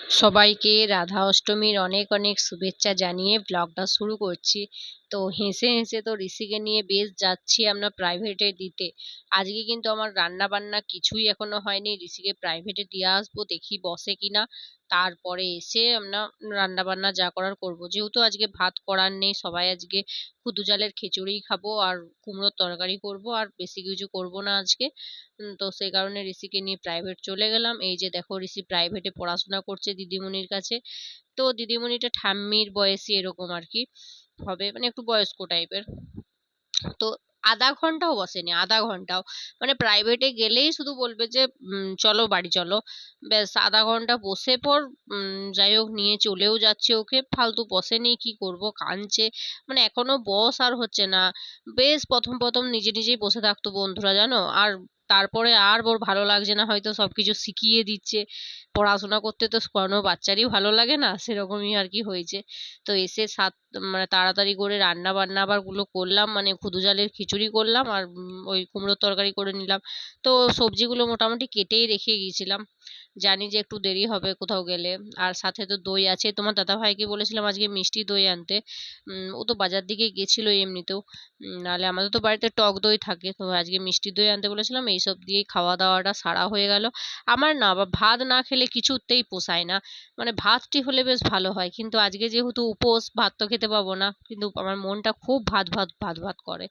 সবাইকে রাধা অষ্টমীর অনেক অনেক শুভেচ্ছা জানিয়ে ব্লগটা শুরু করছি। তো হেসে হেসে তো ঋষিকে নিয়ে বেশ যাচ্ছি আমরা প্রাইভেটে দিতে। আজকে কিন্তু আমার রান্না বান্না কিছুই এখনো হয়নি, ঋষিকে প্রাইভেটে দিয়ে আসবো, দেখি বসে কিনা। তারপরে এসে আমরা রান্না বান্না যা করার করবো, যেহেতু আজকে ভাত করার নেই, সবাই আজকে খুদু চালের খিচুড়িই খাবো আর কুমড়োর তরকারি করবো, আর বেশি কিছু করবো না আজকে। তো সেই কারণে ঋষিকে নিয়ে প্রাইভেট চলে গেলাম। এই যে দেখো, ঋষি প্রাইভেটে পড়াশোনা করছে দিদিমণির কাছে। তো দিদিমণিটা ঠাম্মির বয়সী এরকম আরকি হবে, মানে একটু বয়স্ক টাইপের। তো আধা ঘন্টাও বসেনি, আধা ঘন্টাও। মানে প্রাইভেটে গেলেই শুধু বলবে যে চলো বাড়ি চলো। ব্যাস আধা ঘন্টা বসে পর। যাই হোক, নিয়ে চলেও যাচ্ছে ওকে, ফালতু বসেনি, কি করব, কাঁদছে। মানে এখনো বস আর হচ্ছে না। বেশ প্রথম নিজে নিজেই বসে থাকতো বন্ধুরা, জানো। আর তারপরে আর ওর ভালো লাগছে না, হয়তো সবকিছু শিখিয়ে দিচ্ছে। পড়াশোনা করতে তো কোনো বাচ্চারই ভালো লাগে না, সেরকমই আর কি হয়েছে। তো এসে মানে তাড়াতাড়ি করে রান্না বান্না আবার গুলো করলাম, মানে খুদু চালের খিচুড়ি করলাম আর ওই কুমড়োর তরকারি করে নিলাম। তো সবজিগুলো মোটামুটি কেটেই রেখে গিয়েছিলাম, জানি যে একটু দেরি হবে কোথাও গেলে। আর সাথে তো দই আছে, তোমার দাদা ভাইকে বলেছিলাম আজকে মিষ্টি দই আনতে। ও তো বাজার দিকে গেছিল এমনিতেও। নাহলে আমাদের তো বাড়িতে টক দই থাকে, তো আজকে মিষ্টি দই আনতে বলেছিলাম। এইসব দিয়েই খাওয়া দাওয়াটা সারা হয়ে গেল। আমার না ভাত না খেলে কিছুতেই পোষায় না। মানে ভাতটি হলে বেশ ভালো হয়, কিন্তু আজকে যেহেতু উপোস, ভাত তো খেতে পাবো না, কিন্তু আমার মনটা খুব ভাত ভাত ভাত ভাত করে।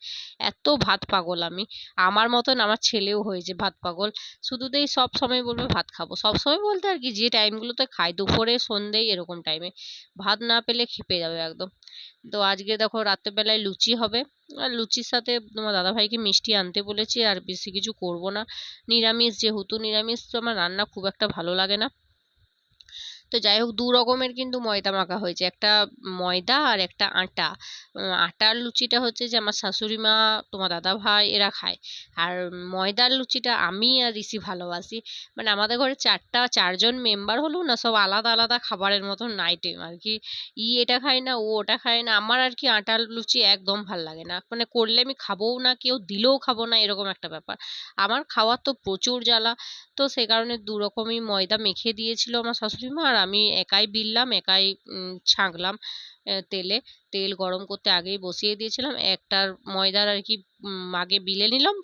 এত ভাত পাগল আমি। আমার মতন আমার ছেলেও হয়েছে ভাত পাগল। শুধুতেই সব সময় বলবে ভাত খাবো, সব সময় বলতে আর কি, যে টাইমগুলোতে খাই, দুপুরে সন্ধ্যেয় এরকম টাইমে ভাত না পেলে খেপে যাবে একদম। তো আজকে দেখো রাতের বেলায় লুচি হবে। আর লুচির সাথে তোমার দাদাভাইকে মিষ্টি আনতে বলেছি, আর বেশি কিছু করব না। নিরামিষ যেহেতু, নিরামিষ তো আমার রান্না খুব একটা ভালো লাগে না। তো যাই হোক, ২ রকমের কিন্তু ময়দা মাখা হয়েছে। একটা ময়দা আর একটা আটা। আটার লুচিটা হচ্ছে যে আমার শাশুড়ি মা, তোমার দাদাভাই এরা খায়। আর ময়দার লুচিটা আমি আর ঋষি ভালোবাসি। মানে আমাদের ঘরে ৪ জন মেম্বার হলেও না, সব আলাদা আলাদা খাবারের মতন আইটেম আরকি। এটা খায় না, ও ওটা খায় না। আমার আরকি আটার লুচি একদম ভাল লাগে না। মানে করলে আমি খাবোও না, কেউ দিলেও খাবো না, এরকম একটা ব্যাপার। আমার খাওয়ার তো প্রচুর জ্বালা। তো সে কারণে ২ রকমই ময়দা মেখে দিয়েছিল আমার শাশুড়ি মা, আর আমি একাই বিললাম, একাই ছাঁকলাম তেলে। তেল গরম করতে আগেই বসিয়ে দিয়েছিলাম। একটার ময়দার আরকি আগে বিলে নিলাম,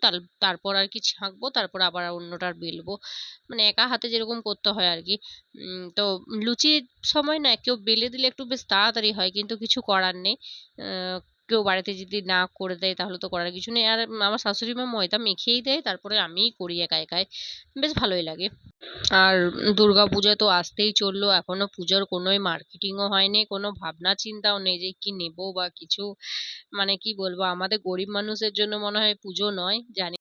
তারপর আরকি ছাঁকবো, তারপর আবার অন্যটার বেলবো। মানে একা হাতে যেরকম করতে হয় আরকি। তো লুচির সময় না কেউ বেলে দিলে একটু বেশ তাড়াতাড়ি হয়, কিন্তু কিছু করার নেই। আ কেউ বাড়িতে যদি না করে দেয় তাহলে তো করার কিছু নেই। আর আমার শাশুড়ি মা ময়দা মেখেই দেয়, তারপরে আমিই করি একা একাই। বেশ ভালোই লাগে। আর দুর্গাপূজা তো আসতেই চললো। এখনো পুজোর কোনোই মার্কেটিংও হয়নি। কোনো ভাবনা চিন্তাও নেই যে কি নেবো বা কিছু। মানে কি বলবো, আমাদের গরিব মানুষের জন্য মনে হয় পুজো নয়, জানি